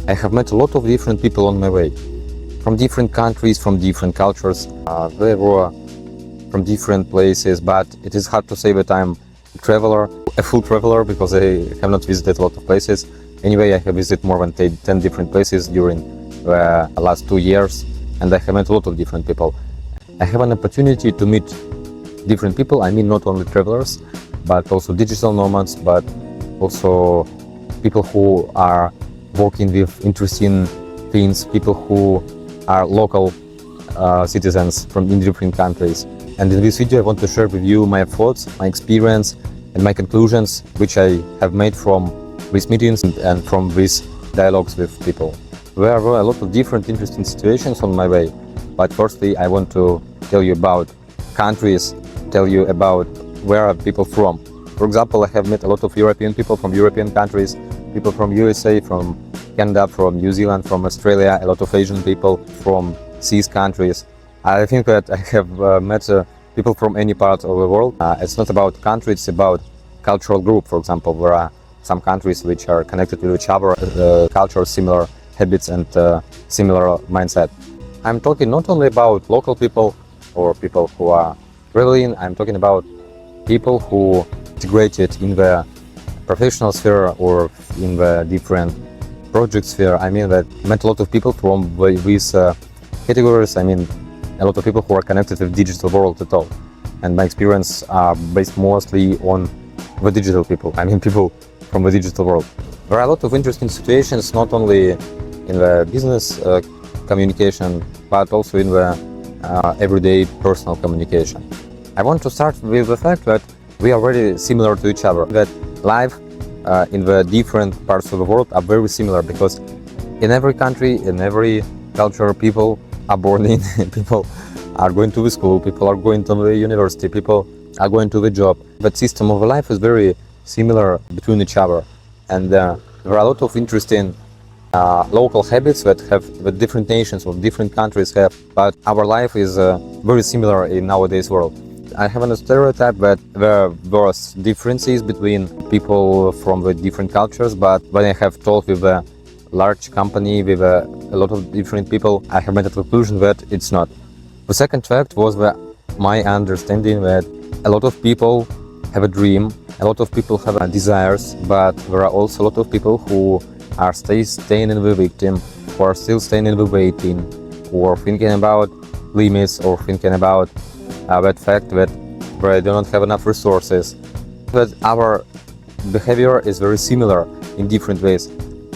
I have met a lot of different people on my way, from different countries, from different cultures. They were from different places, but it is hard to say that I'm a full traveler, because I have not visited a lot of places. Anyway, I have visited more than 10 different places during the last 2 years, and I have met a lot of different people. I have an opportunity to meet different people. I mean, not only travelers, but also digital nomads, but also people who are working with interesting things, people who are local citizens from different countries. And in this video I want to share with you my thoughts, my experience and my conclusions, which I have made from these meetings and from these dialogues with people. There were a lot of different interesting situations on my way, but firstly I want to tell you about countries, tell you about where are people from. For example, I have met a lot of European people from European countries, people from USA, from Canada, from New Zealand, from Australia, a lot of Asian people from these countries. I think that I have met people from any part of the world. It's not about country, it's about cultural group. For example, there are some countries which are connected with each other, culture, similar habits and similar mindset. I'm talking not only about local people or people who are traveling, I'm talking about people who integrated in the professional sphere or in the different project sphere. I mean that I met a lot of people from these categories. I mean a lot of people who are connected with digital world at all. And my experience are based mostly on the digital people. I mean people from the digital world. There are a lot of interesting situations, not only in the business communication, but also in the everyday personal communication. I want to start with the fact that we are very similar to each other, that life in the different parts of the world are very similar, because in every country, in every culture, people are born in, people are going to the school, people are going to the university, people are going to the job. But system of life is very similar between each other, and there are a lot of interesting local habits that different nations or different countries have, but our life is very similar in nowadays world. I have a stereotype that there were differences between people from the different cultures, but when I have talked with a large company, with a lot of different people, I have made a conclusion that it's not. The second fact was my understanding that a lot of people have a dream, a lot of people have desires, but there are also a lot of people who are staying in the victim, who are still staying in the waiting, or thinking about limits, or thinking about that fact that they do not have enough resources. But our behavior is very similar in different ways.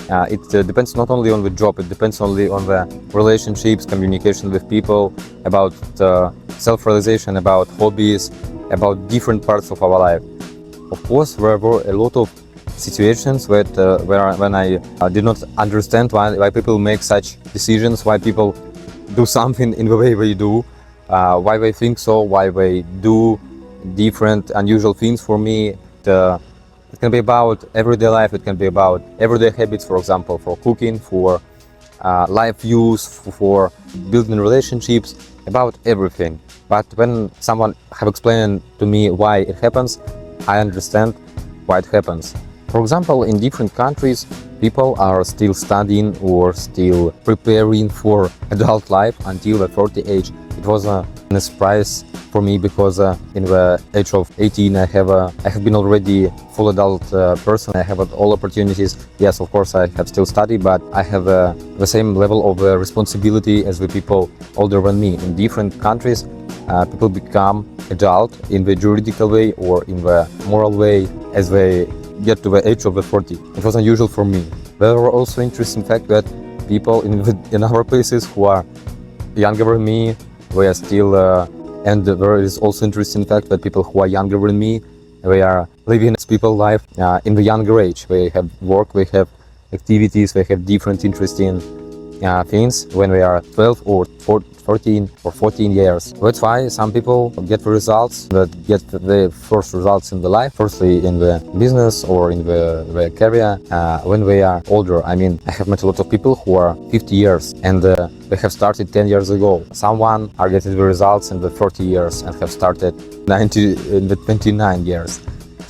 It depends not only on the job, it depends only on the relationships, communication with people, about self-realization, about hobbies, about different parts of our life. Of course, there were a lot of situations when I did not understand why people make such decisions, why people do something in the way they do, why they think so, why they do different unusual things. For me, it can be about everyday life, it can be about everyday habits, for example, for cooking, for life views, for building relationships, about everything. But when someone have explained to me why it happens, I understand why it happens. For example, in different countries, people are still studying or still preparing for adult life until the 30 age. It was a surprise for me, because in the age of 18 I have been already full adult person. I have all opportunities. Yes, of course I have still studied, but I have the same level of responsibility as the people older than me. In different countries, people become adult in the juridical way or in the moral way as they get to the age of the 40. It was unusual for me. There were also interesting fact that people in our places who are younger than me, they are still, and there is also interesting fact that people who are younger than me, they are living people's life in the younger age. They have work, they have activities, they have different interesting things when they are 12 or 13 or 14 years. That's why some people get the results, that get the first results in the life, firstly in the business or in the career, when they are older. I mean, I have met a lot of people who are 50 years and they have started 10 years ago. Someone are getting the results in the 30 years and have started in the 29 years.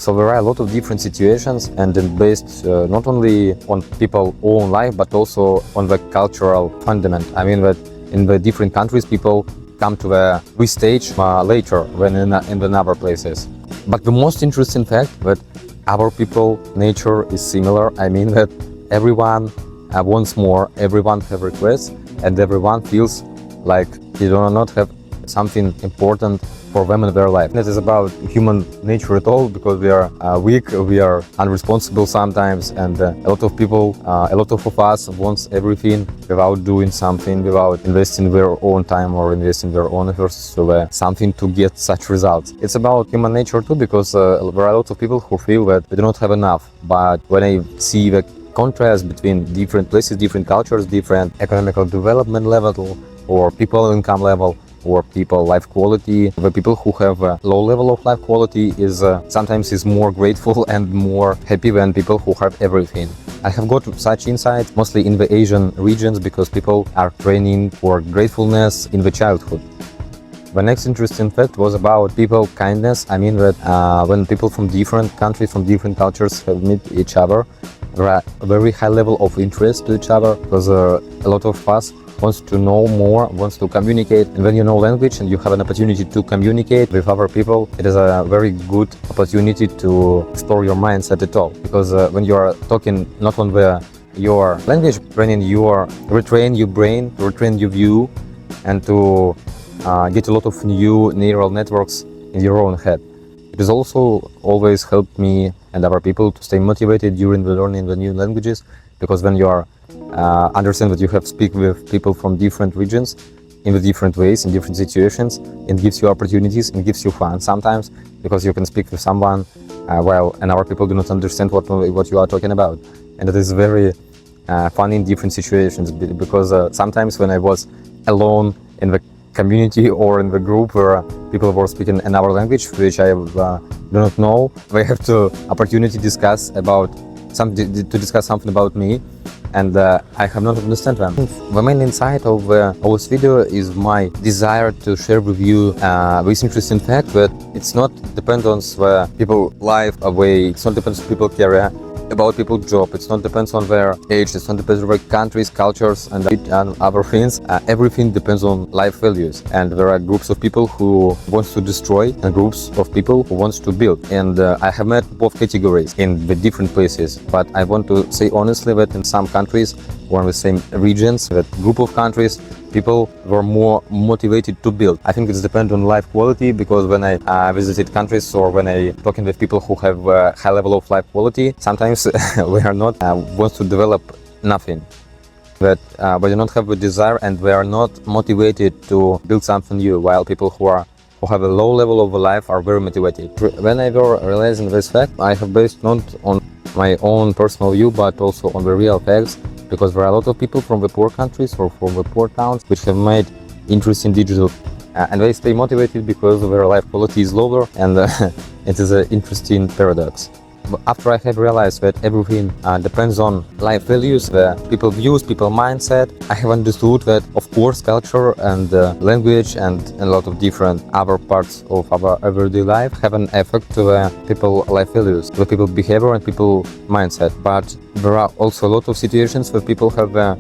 So there are a lot of different situations, and then based not only on people's own life, but also on the cultural fundament. I mean that in the different countries, people come to this stage later than in the other places. But the most interesting fact that our people nature is similar. I mean that everyone wants more, everyone have requests, and everyone feels like they do not have something important for them in their life. It is about human nature at all, because we are weak, we are unresponsible sometimes, and a lot of people, a lot of us wants everything without doing something, without investing their own time or investing their own efforts to something to get such results. It's about human nature too, because there are a lot of people who feel that they do not have enough. But when I see the contrast between different places, different cultures, different economical development level, or people income level, or people life quality, the people who have a low level of life quality is sometimes is more grateful and more happy than people who have everything. I have got such insights mostly in the Asian regions, because people are training for gratefulness in the childhood. The next interesting fact was about people kindness. I mean that when people from different countries, from different cultures meet each other, there are a very high level of interest to each other, because a lot of us wants to know more, wants to communicate. And when you know language and you have an opportunity to communicate with other people, it is a very good opportunity to explore your mindset at all. Because when you are talking not on your language, retrain your brain, retrain your view, and to get a lot of new neural networks in your own head. It has also always helped me and other people to stay motivated during the learning the new languages, because when you are understand that you have to speak with people from different regions in the different ways, in different situations, it gives you opportunities and gives you fun sometimes, because you can speak with someone while and our people do not understand what you are talking about. And it is very fun in different situations, because sometimes when I was alone in the community or in the group where people were speaking another language which I do not know, we have to opportunity to discuss something about me, and I have not understand them. The main insight of this video is my desire to share with you this interesting fact that it's not depends on the people life away, it's not depends on people career, about people's job, it's not depends on their age, it's not depends on their countries, cultures, and other things. Everything depends on life values, and there are groups of people who wants to destroy and groups of people who wants to build. And I have met both categories in the different places, but I want to say honestly that in some countries or in the same regions, that group of countries, people were more motivated to build. I think it's depend on life quality, because when I visited countries or when I talking with people who have a high level of life quality, sometimes we are not wants to develop nothing. That we do not have the desire and we are not motivated to build something new, while people who have a low level of life are very motivated. When I were realizing this fact, I have based not on my own personal view, but also on the real facts, because there are a lot of people from the poor countries or from the poor towns which have made interesting digital and they stay motivated because their life quality is lower, and it is an interesting paradox. But after I have realized that everything depends on life values, the people views, people mindset, I have understood that of course culture and language and a lot of different other parts of our everyday life have an effect to the people life values, the people behavior and people mindset. But there are also a lot of situations where people have the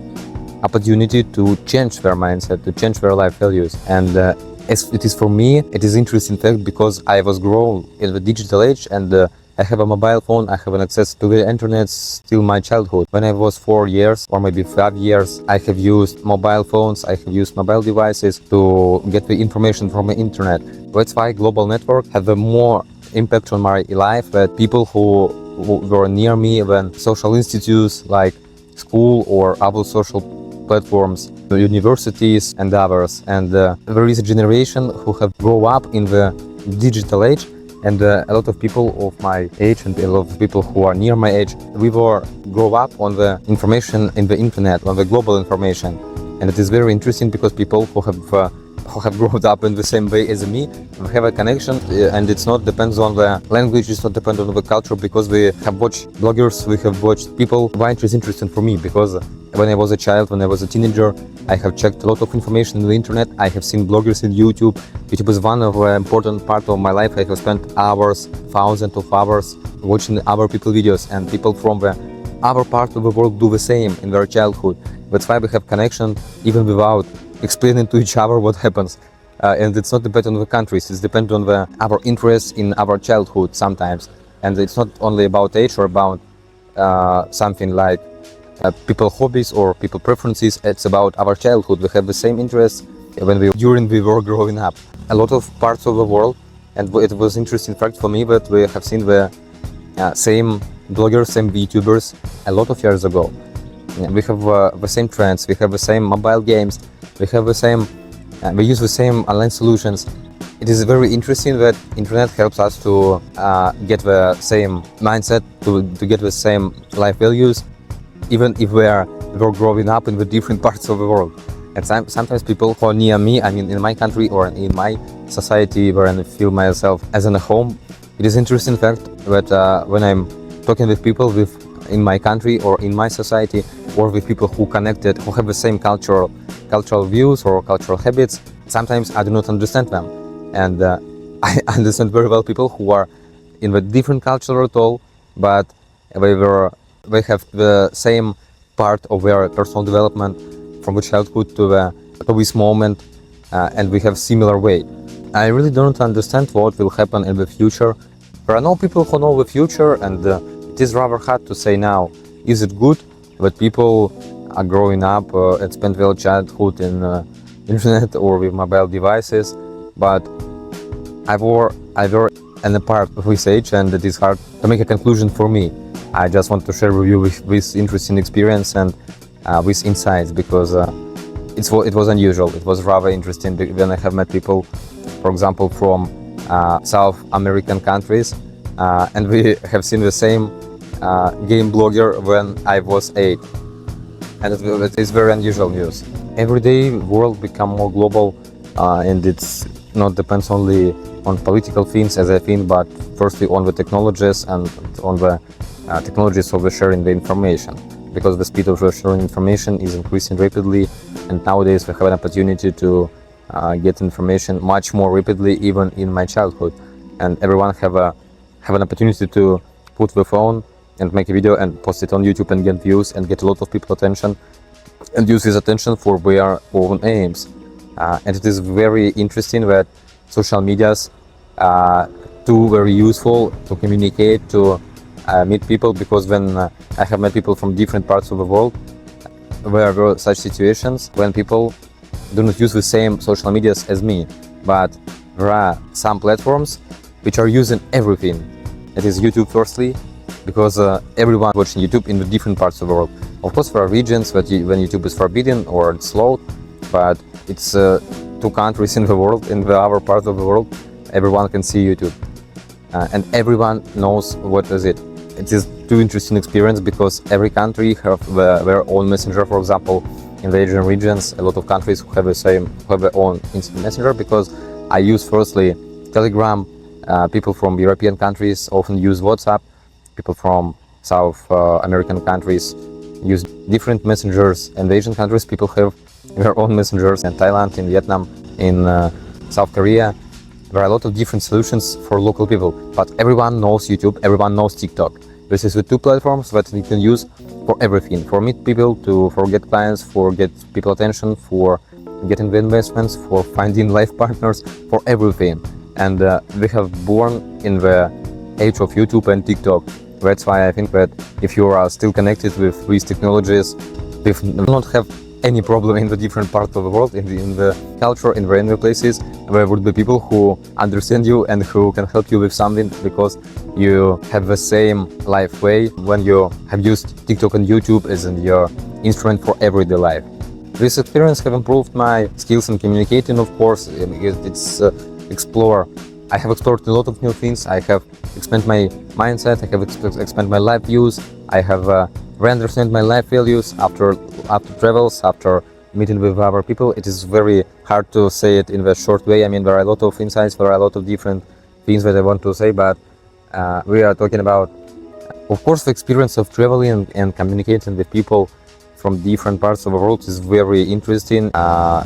opportunity to change their mindset, to change their life values. And as it is for me, it is interesting fact, because I was grown in the digital age, and I have a mobile phone, I have an access to the internet till my childhood. When I was 4 years or maybe 5 years, I have used mobile phones, I have used mobile devices to get the information from the internet. That's why global network have a more impact on my life, that people who were near me when social institutes like school or other social platforms, universities and others. And there is a generation who have grown up in the digital age, and a lot of people of my age and a lot of people who are near my age, we were grow up on the information in the internet, on the global information. And it is very interesting, because people who have who have grown up in the same way as me. We have a connection, and it's not depends on the language, it's not depends on the culture, because we have watched bloggers, we have watched people. Why it is interesting for me? Because when I was a child, when I was a teenager, I have checked a lot of information on the internet. I have seen bloggers in YouTube. YouTube is one of the important part of my life. I have spent hours, thousands of hours watching other people's videos, and people from the other part of the world do the same in their childhood. That's why we have connection even without explaining to each other what happens. And it's not dependent on the countries, it's dependent on our interests in our childhood sometimes. And it's not only about age or about something like people hobbies or people preferences, it's about our childhood. We have the same interests during we were growing up. A lot of parts of the world, and it was interesting fact for me that we have seen the same bloggers, same YouTubers a lot of years ago. We have the same trends, we have the same mobile games, we have the same, we use the same online solutions. It is very interesting that internet helps us to get the same mindset, to get the same life values, even if we're growing up in the different parts of the world. And sometimes people who are near me, I mean in my country or in my society where I feel myself as in a home, it is interesting fact that when I'm talking with people in my country or in my society, or with people who connected, who have the same cultural views or cultural habits, sometimes I do not understand them. And I understand very well people who are in a different culture at all, but they have the same part of their personal development from the childhood to this moment, and we have similar way. I really don't understand what will happen in the future. There are no people who know the future, and it is rather hard to say now, is it good that people are growing up and spend their childhood in internet or with mobile devices? But I were in a part of this age, and it is hard to make a conclusion for me. I just want to share with you this interesting experience and with insights, because it was unusual. It was rather interesting when I have met people, for example, from South American countries, and we have seen the same game blogger when I was 8, and it is very unusual news. Every day world become more global, and it's not depends only on political things as I think, but firstly on the technologies and on the technologies of the sharing the information, because the speed of the sharing information is increasing rapidly, and nowadays we have an opportunity to get information much more rapidly, even in my childhood, and everyone have an opportunity to put the phone and make a video and post it on YouTube and get views and get a lot of people attention and use this attention for their own aims. And it is very interesting that social medias too very useful to communicate, to meet people, because when I have met people from different parts of the world, there were such situations when people do not use the same social medias as me, but there are some platforms which are using everything. It is YouTube firstly, because everyone watching YouTube in the different parts of the world. Of course, there are regions when YouTube is forbidden or it's slowed, but it's 2 countries in the world, in the other part of the world, everyone can see YouTube, and everyone knows what is it. It is too interesting experience, because every country have their own messenger. For example, in the Asian regions, a lot of countries have their own instant messenger, because I use firstly Telegram. People from European countries often use WhatsApp. People from South American countries use different messengers, and the Asian countries, people have their own messengers. In Thailand, in Vietnam, in South Korea, there are a lot of different solutions for local people, but everyone knows YouTube, everyone knows TikTok. This is the 2 platforms that you can use for everything, for meet people, for get clients, for get people attention, for getting the investments, for finding life partners, for everything. And we have born in the age of YouTube and TikTok. That's why I think that if you are still connected with these technologies, we will not have any problem in the different parts of the world, in the culture, in the other places. There would be people who understand you and who can help you with something, because you have the same life way when you have used TikTok and YouTube as your instrument for everyday life. This experience have improved my skills in communicating, of course. It's I have explored a lot of new things. I have expanded my mindset. I have expanded my life views. I have re-understand my life values after travels, after meeting with other people. It is very hard to say it in a short way. I mean, there are a lot of insights, there are a lot of different things that I want to say, but we are talking about, of course, the experience of traveling and communicating with people from different parts of the world is very interesting.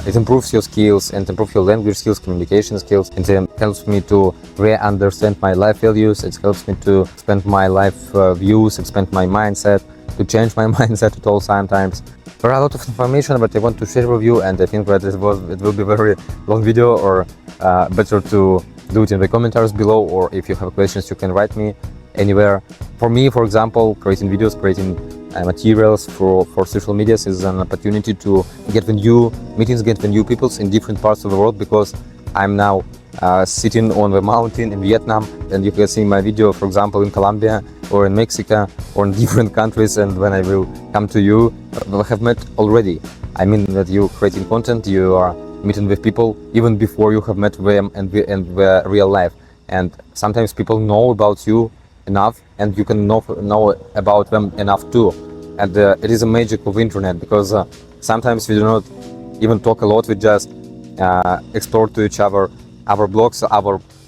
It improves your skills and improves your language skills, communication skills. It helps me to re-understand my life values. It helps me to expand my life views, expand my mindset, to change my mindset at all sometimes. There are a lot of information that I want to share with you, and I think that it will be a very long video, or better to do it in the comments below, or if you have questions you can write me anywhere. For me, for example, creating videos, creating materials for social media is an opportunity to get the new meetings, get the new peoples in different parts of the world, because I'm now sitting on the mountain in Vietnam, and you can see my video, for example, in Colombia or in Mexico or in different countries, and when I will come to you, we have met already. I mean that you creating content, you are meeting with people even before you have met them and the real life, and sometimes people know about you enough, and you can know about them enough too. And it is a magic of internet, because sometimes we do not even talk a lot, we just explore to each other our blogs,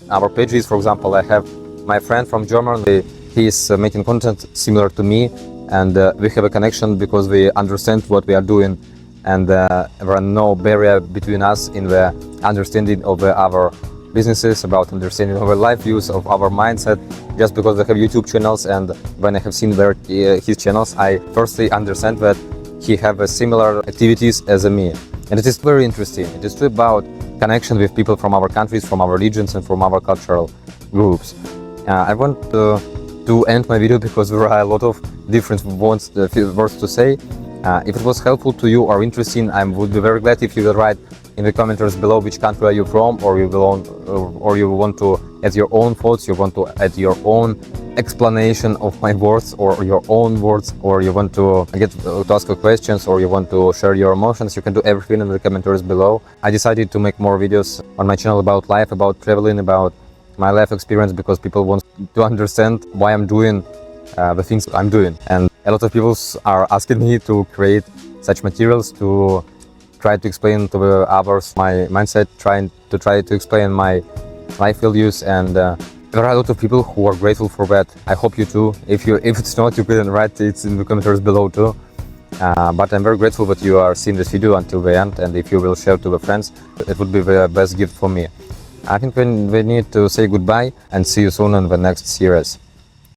our pages. For example, I have my friend from Germany, he is making content similar to me, and we have a connection because we understand what we are doing, and there are no barrier between us in the understanding of our businesses, about understanding of our life views, of our mindset, just because they have YouTube channels. And when I have seen his channels, I firstly understand that he have similar activities as me, and it is very interesting. It is about connection with people from our countries, from our regions, and from our cultural groups. I want to end my video because there are a lot of different words to say. If it was helpful to you or interesting, I would be very glad if you will write in the comments below which country are you from, or you want to add your own thoughts, you want to add your own explanation of my words, or your own words, or you want to ask questions, or you want to share your emotions. You can do everything in the comments below. I decided to make more videos on my channel about life, about traveling, about my life experience, because people want to understand why I'm doing the things I'm doing. And a lot of people are asking me to create such materials, to try to explain to the others my mindset, try to explain my life values, and there are a lot of people who are grateful for that. I hope you too. If it's not, you can write it in the comments below too. But I'm very grateful that you are seeing this video until the end, and if you will share to the friends, it would be the best gift for me. I think we need to say goodbye and see you soon in the next series.